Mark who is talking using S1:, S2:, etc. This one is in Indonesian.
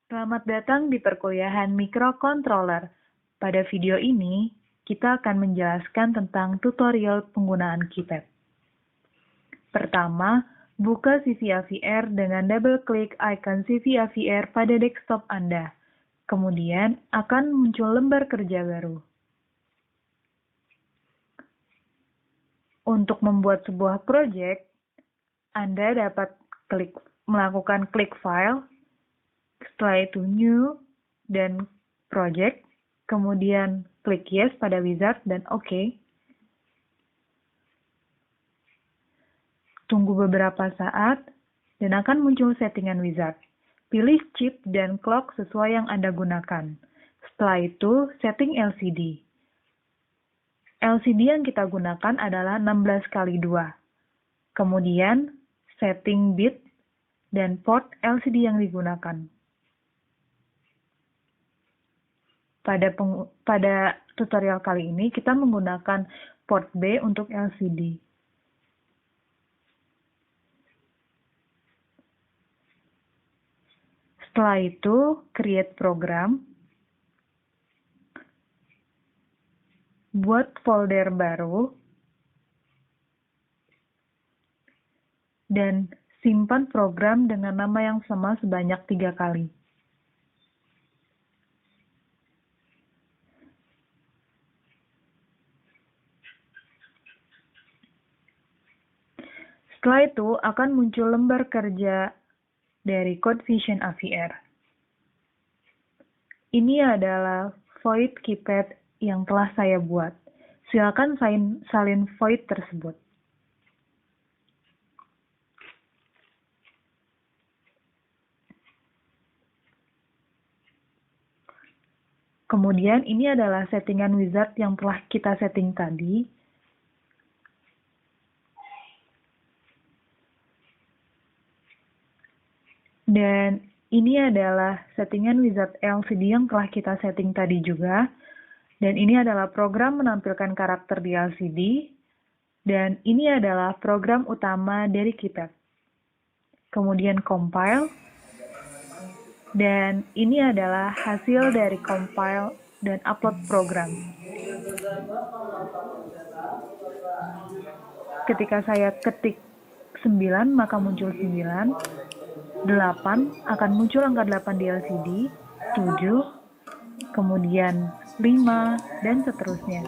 S1: Selamat datang di perkuliahan Microcontroller. Pada video ini, kita akan menjelaskan tentang tutorial penggunaan Keypad. Pertama, buka CV AVR dengan double-klik icon CV AVR pada desktop Anda. Kemudian, akan muncul lembar kerja baru. Untuk membuat sebuah project, Anda dapat melakukan klik File, setelah itu New, dan Project, kemudian klik Yes pada wizard dan OK. Tunggu beberapa saat, dan akan muncul settingan wizard. Pilih chip dan clock sesuai yang Anda gunakan. Setelah itu, setting LCD. LCD yang kita gunakan adalah 16x2. Kemudian, setting bit dan port LCD yang digunakan. Pada tutorial kali ini, kita menggunakan port B untuk LCD. Setelah itu, create program. Buat folder baru. Dan simpan program dengan nama yang sama sebanyak 3 kali. Setelah itu, akan muncul lembar kerja dari Code Vision AVR. Ini adalah void Keypad yang telah saya buat. Silakan salin void tersebut. Kemudian, ini adalah settingan wizard yang telah kita setting tadi. Dan ini adalah settingan wizard LCD yang telah kita setting tadi juga. Dan ini adalah program menampilkan karakter di LCD. Dan ini adalah program utama dari Keypad. Kemudian compile. Dan ini adalah hasil dari compile dan upload program. Ketika saya ketik 9, maka muncul 9. 8 akan muncul angka 8 di LCD, 7, kemudian 5, dan seterusnya.